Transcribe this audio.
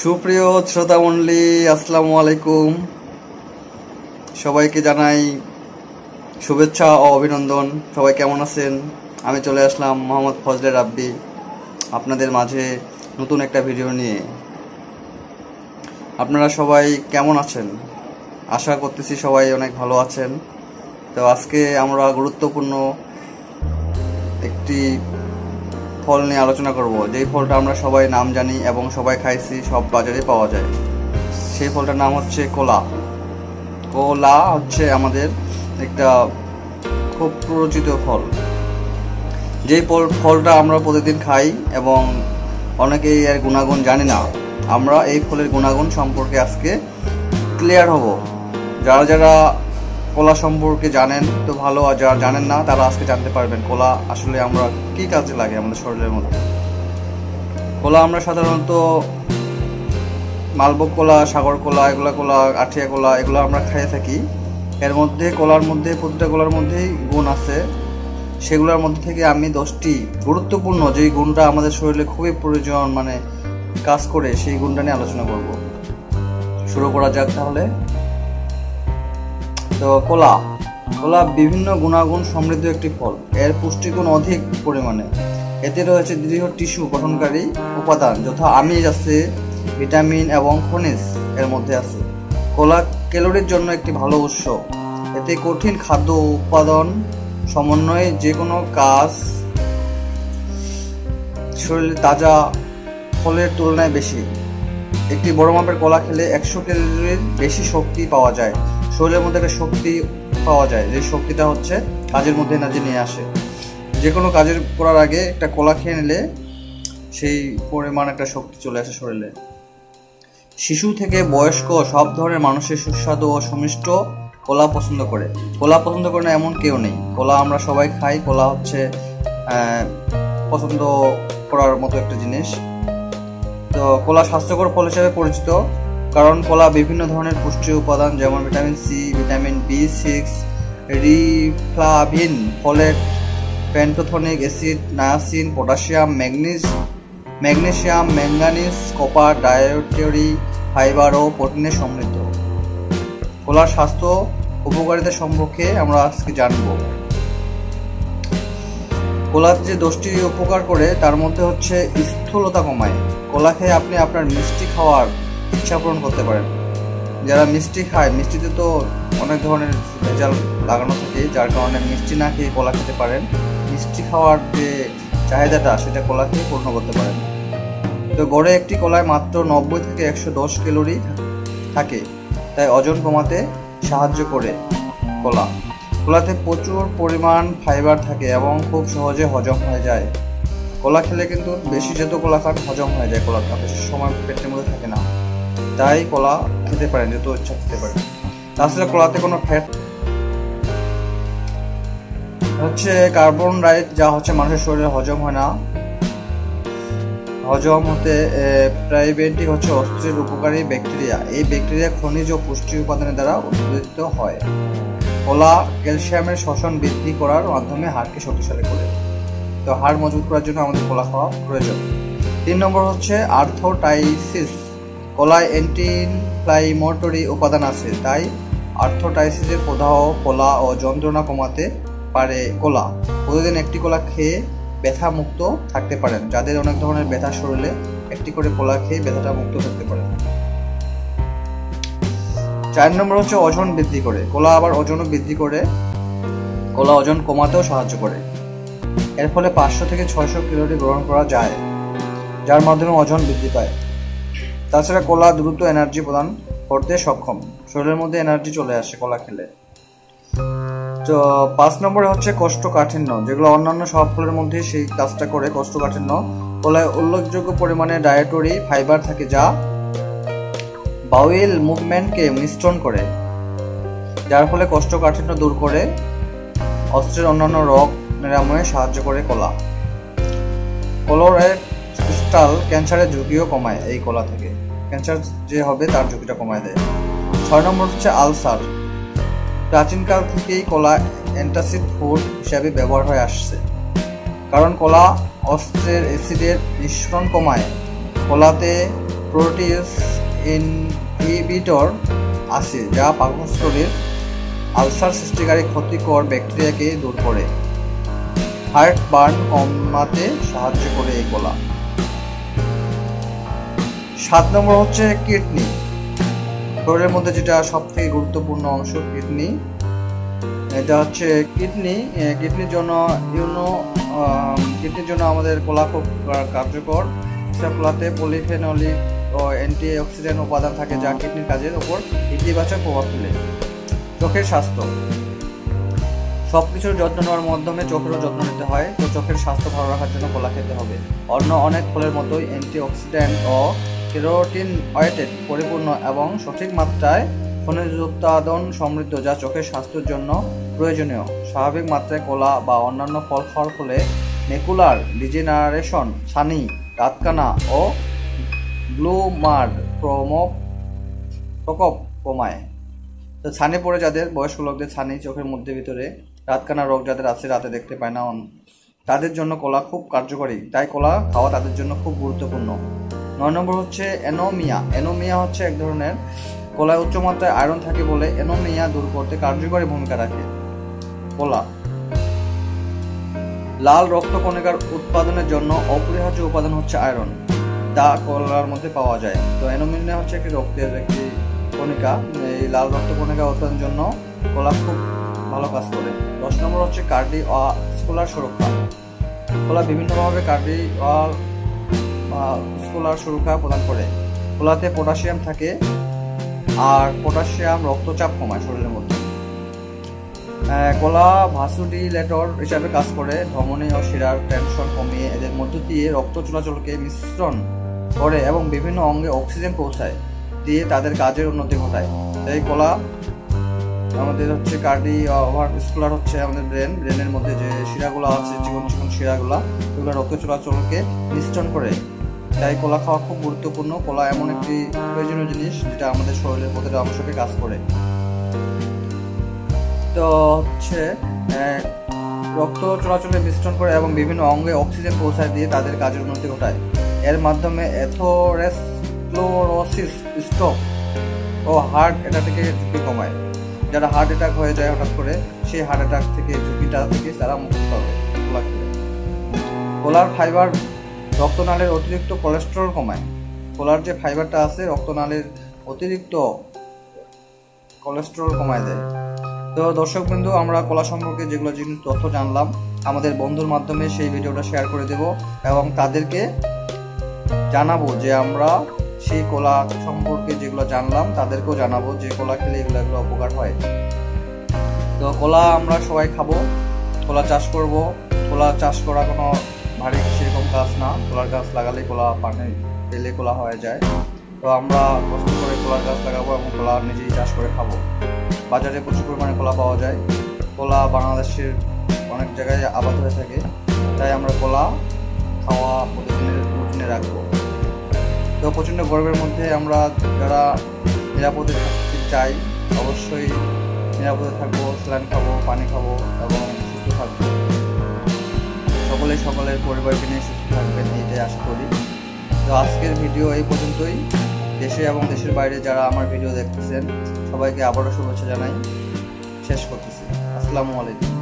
সুপ্রিয় শ্রোতা মণ্ডলী, আসসালামু আলাইকুম। সবাইকে জানাই শুভেচ্ছা ও অভিনন্দন। সবাই কেমন আছেন? আমি চলে আসলাম মোহাম্মদ ফজলে রাব্বি আপনাদের মাঝে নতুন একটা ভিডিও নিয়ে। আপনারা সবাই কেমন আছেন? আশা করতেছি সবাই অনেক ভালো আছেন। তো আজকে আমরা গুরুত্বপূর্ণ একটি ফল নিয়ে আলোচনা করব, যেই ফলটা আমরা সবাই নাম জানি এবং সবাই খাইছি, সব বাজারে পাওয়া যায়। সেই ফলটার নাম হচ্ছে কলা। কলা হচ্ছে আমাদের একটা খুব পরিচিত ফল। যেই ফলটা আমরা প্রতিদিন খাই এবং অনেকেই এর গুণাগুণ জানি না। আমরা এই ফলের গুণাগুণ সম্পর্কে আজকে ক্লিয়ার হব। যারা যারা কলা সম্পর্কে জানেন তো ভালো, আর যারা জানেন না তারা আজকে জানতে পারবেন কলা আসলে আমরা কি কাজে লাগে আমাদের শরীরের মধ্যে। কলা আমরা সাধারণত মালভোগ কলা, সাগর কলা, এগুলা কলা, আঠিয়া কলা, এগুলো আমরা খেয়ে থাকি। এর মধ্যে প্রতিটা কলার মধ্যেই গুণ আছে। সেগুলোর মধ্যে থেকে আমি 10টি গুরুত্বপূর্ণ যেই গুণটা আমাদের শরীরে খুবই প্রয়োজন, মানে কাজ করে, সেই গুণটা নিয়ে আলোচনা করব। শুরু করা যাক তাহলে। তো কলা বিভিন্ন গুণাগুণ সমৃদ্ধ একটি ফল। এর পুষ্টিগুণ অধিক পরিমাণে। এতে রয়েছে দৃঢ় টিস্যু গঠনকারী উপাদান যথা আমিষ আছে, ভিটামিন এবং খনিজ এর মধ্যে আছে। কলা ক্যালোরির জন্য একটি ভালো উৎস। এতে কঠিন খাদ্য উৎপাদন সমন্বয়ে যে কোনো কাজ শরীরে তাজা ফলের তুলনায় বেশি। একটি বড় মাপের কলা খেলে 100 ক্যালোরির বেশি শক্তি পাওয়া যায়। শরীরের মধ্যে একটা শক্তি পাওয়া যায়, যে শক্তিটা হচ্ছে কাজের মধ্যে এনার্জি নিয়ে আসে। যে কোনো কাজের করার আগে একটা কলা খেয়ে নিলে সেই পরিমাণ একটা শক্তি চলে আসে শরীরে। শিশু থেকে বয়স্ক সব ধরনের মানুষের সুস্বাদু ও সুমিষ্ট কলা পছন্দ করে। কলা পছন্দ করে না এমন কেউ নেই। কলা আমরা সবাই খাই। কলা হচ্ছে পছন্দ করার মতো একটা জিনিস। তো কলা স্বাস্থ্যকর ফল হিসেবে পরিচিত, কারণ কলা বিভিন্ন ধরনের পুষ্টি উপাদান যেমন vitamin C, vitamin B6, riboflavin, folate, pantothenic acid, niacin, potassium, magnesium, manganese, copper, dietary fibre ও প্রোটিনে সমৃদ্ধ। কলার স্বাস্থ্য উপকারিতা সম্পর্কে আমরা আজকে জানব। কলা যে 10টি উপকার করে তার মধ্যে হচ্ছে স্থূলতা কমায়। কলা খেয়ে আপনি আপনার মিষ্টি খাওয়ার ইচ্ছা পূরণ করতে পারেন। যারা মিষ্টি খায়, মিষ্টিতে তো অনেক ধরনের ভেজাল লাগানো থাকে, যার কারণে মিষ্টি না খেয়ে কলা খেতে পারেন। মিষ্টি খাওয়ার যে চাহিদাটা সেটা কলা খেয়ে পূর্ণ করতে পারেন। তো গড়ে একটি কলায় মাত্র 90 থেকে 110 ক্যালোরি থাকে, তাই ওজন কমাতে সাহায্য করে কলাতে প্রচুর পরিমাণ ফাইবার থাকে এবং খুব সহজে হজম হয়ে যায়। কলা খেলে কিন্তু বেশি যেহেতু কলা খান হজম হয়ে যায়, কলাটা বেশি সময় পেটের মধ্যে থাকে না, তাই কলা খেতে পারেন, যত ইচ্ছা খেতে পারেন। তাছাড়া কলাতে কোনো ফ্যাট হচ্ছে কার্বোহাইড্রেট, যা হচ্ছে মানুষের শরীরে হজম হয় না। হজম হতে প্রাইবেটিক হচ্ছে অস্থির উপকারী ব্যাকটেরিয়া। এই ব্যাকটেরিয়া খনিজ ও পুষ্টি উপাদানের দ্বারা উদ্ভিদিত হয়। কলা ক্যালসিয়ামের শোষণ বৃদ্ধি করার মাধ্যমে হাড়কে শক্তিশালী করে। তো হাড় মজবুত করার জন্য আমাদের কলা খাওয়া প্রয়োজন। 3 নম্বর হচ্ছে আর্থ্রাইটিস। কলায় অ্যান্টি ইনফ্ল্যামেটরি উপাদান আছে, তাই আর্থ্রাইটিসের প্রদাহ, কলা ও যন্ত্রণা কমাতে পারে কলা। প্রতিদিন একটি কলা খেয়ে ব্যথা মুক্ত থাকতে পারেন। যাদের অনেক ধরনের ব্যথা শরীরে, একটি করে কলা খেয়ে ব্যথাটা মুক্ত থাকতে পারেন। 4 নম্বর হচ্ছে ওজন বৃদ্ধি করে। কলা আবার ওজনও বৃদ্ধি করে। কলা ওজন কমাতেও সাহায্য করে। এর ফলে 500 থেকে 600 ক্যালোরি গ্রহণ করা যায়, যার মাধ্যমে ওজন বৃদ্ধি পায়। তাছাড়া কলা দ্রুত এনার্জি প্রদান করতে সক্ষম। শরীরের মধ্যে এনার্জি চলে আসে কলা খেলে। তো 5 নম্বরে হচ্ছে কোষ্ঠকাঠিন্য, যেগুলো অন্যান্য সব ফলের মধ্যে সেই কাজটা করে। কোষ্ঠকাঠিন্য, কলায় উল্লেখযোগ্য পরিমাণে ডায়েটরি ফাইবার থাকে, যা বাউল মুভমেন্টকে মিশ্রণ করে, যার ফলে কোষ্ঠকাঠিন্য দূর করে, অস্ত্রের অন্যান্য রোগ নিরাময়ে সাহায্য করে কলা। কোলোরেক্টাল ক্যান্সারের ঝুঁকিও কমায়। এই কলা থেকে ক্যান্সার যে হবে তার ঝুঁকিটা কমায় দেয়। 6 নম্বর হচ্ছে আলসার। প্রাচীনকাল থেকেই কলা অ্যান্টাসিড ফুড হিসাবে ব্যবহার হয়ে আসছে, কারণ কলা অস্ত্রের অ্যাসিডের মিশ্রণ কমায়। কলাতে প্রোটিস ইনহিবিটর আছে, যা পাকস্থলীর আলসার সৃষ্টিকারী ক্ষতিকর ব্যাকটেরিয়াকে দূর করে। হার্ট বার্ন কমাতে সাহায্য করে এই কলা। 7 নম্বর হচ্ছে কিডনি। শরীরের মধ্যে যেটা সব থেকে গুরুত্বপূর্ণ অংশ কিডনি, এটা হচ্ছে কিডনির জন্য আমাদের কলা খুব কার্যকর। কলাতে পলিফেনলিক ও অ্যান্টিঅক্সিডেন্ট উপাদান থাকে, যা কিডনির কাজের উপর ইতিবাচক প্রভাব ফেলে। চোখের স্বাস্থ্য, সবকিছুর যত্ন নেওয়ার মাধ্যমে চোখেরও যত্ন নিতে হয়। তো চোখের স্বাস্থ্য ভালো রাখার জন্য কলা খেতে হবে। অন্য অনেক ফলের মতোই অ্যান্টিঅক্সিডেন্ট ও ক্যারোটিনয়েডে পরিপূর্ণ এবং সঠিক মাত্রায় খনিজ উপাদান সমৃদ্ধ, যা চোখের স্বাস্থ্যের জন্য প্রয়োজনীয়। স্বাভাবিক মাত্রায় কলা বা অন্যান্য ফল খাওয়ার ফলে ম্যাকুলার ডিজেনারেশন, ছানি, দাঁতকানা ও গ্লুমার প্রকোপ কমায়। তো ছানি পড়ে যাদের, বয়স্ক লোকদের ছানি, চোখের মধ্যে ভিতরে রাতকানা রোগ যাদের আছে, রাতে দেখতে পায় না, তাদের জন্য কলা খুব কার্যকরী। তাই কলা খাওয়া তাদের জন্য খুব গুরুত্বপূর্ণ। 9 নম্বর হচ্ছে অ্যানোমিয়া। অ্যানোমিয়া হচ্ছে এক ধরনের, কলায় উচ্চমাত্রায় আয়রন থাকে বলে অ্যানোমিয়া দূর করতে কার্যকরী ভূমিকা রাখে কলা। লাল রক্তকণিকার উৎপাদনের জন্য অপরিহার্য উপাদান হচ্ছে আয়রন, যা কলার মধ্যে পাওয়া যায়। তো অ্যানোমিয়া হচ্ছে একটি রক্তের একটি কণিকা। এই লাল রক্তকণিকা উৎপাদনের জন্য কলা খুব ভালো কাজ করে। 10 নম্বর হচ্ছে কার্ডিওভাস্কুলার সুরক্ষা। কলা বিভিন্নভাবে কার্ডিওভাস্কুলার সুরক্ষা প্রদান করে। কলাতে পটাশিয়াম থাকে, আর পটাশিয়াম রক্তচাপ কমায় শরীরের মধ্যে। কলা ভাসোডিলেটর হিসাবে কাজ করে, ধমনী ও শিরার টেনশন কমিয়ে এদের মধ্য দিয়ে রক্ত চলাচলকে মিশ্রণ করে এবং বিভিন্ন অঙ্গে অক্সিজেন পৌঁছায় দিয়ে তাদের কাজের উন্নতি ঘটায়। এই কলা আমাদের হচ্ছে কার্ডিওভাস্কুলার হচ্ছে আমাদের ব্রেনের মধ্যে যে শিরাগুলো আছে, চিকন চিকন শিরাগুলা, এগুলো রক্ত চলাচলকে মিশ্রণ করে। তাই কলা খাওয়া খুব গুরুত্বপূর্ণ। কলা এমন একটি প্রয়োজনীয় জিনিস যেটা আমাদের শরীরের প্রতিটা অংশকে কাজ করে। তো হচ্ছে রক্ত চলাচলে মিশ্রণ করে এবং বিভিন্ন অঙ্গে অক্সিজেন পৌঁছায় দিয়ে তাদের কাজের উন্নতি ঘটায়। এর মাধ্যমে অ্যাথেরোস্ক্লেরোসিস, স্ট্রোক ও হার্ট অ্যাটাক থেকে ঝুঁকি কমায়। যারা হার্ট অ্যাটাক হয়ে যায় হঠাৎ করে, সেই হার্ট অ্যাটাক থেকে ঝুঁকিটা থেকে তারা মুক্ত পাবে কলা খেলে। কলার ফাইবার রক্তনালীর অতিরিক্ত কোলেস্টেরল কমায়। কলার যে ফাইবারটা আছে রক্তনালীর অতিরিক্ত কোলেস্টেরল কমায় দেয়। তো দর্শকবৃন্দু, আমরা কলা সম্পর্কে যেগুলো তথ্য জানলাম আমাদের বন্ধুর মাধ্যমে সেই ভিডিওটা শেয়ার করে দেব এবং তাদেরকে জানাবো যে আমরা সেই কলা সম্পর্কে যেগুলো জানলাম তাদেরকেও জানাবো যে কলা খেলে এগুলো উপকার হয়। তো কলা আমরা সবাই খাবো, কলা চাষ করব। কলা চাষ করা কোনো ভারী সেরকম কাজ না। কলার গাছ লাগালে কলা পানি পেলে কলা হয়ে যায়। তো আমরা কষ্ট করে কলার গাছ লাগাবো এবং কলা নিজেই চাষ করে খাবো। বাজারে প্রচুর পরিমাণে কলা পাওয়া যায়। কলা বাংলাদেশের অনেক জায়গায় আবাদ হয়ে থাকে, তাই আমরা কলা খাওয়া প্রতিদিনের রুটিনে রাখবো। তো প্রচণ্ড গরমের মধ্যে আমরা যারা নিরাপদে থাকতে চাই, অবশ্যই নিরাপদে থাকবো, স্যালাইন খাবো, পানি খাবো এবং সুস্থ থাকবো। সকলের পরিবারকে নিয়ে সুস্থ থাকবেন, এইটাই আশা করি। তো আজকের ভিডিও এই পর্যন্তই। দেশে এবং দেশের বাইরে যারা আমার ভিডিও দেখতেছেন সবাইকে আবারও শুভেচ্ছা জানাই, শেষ করতেছি। আসসালামু আলাইকুম।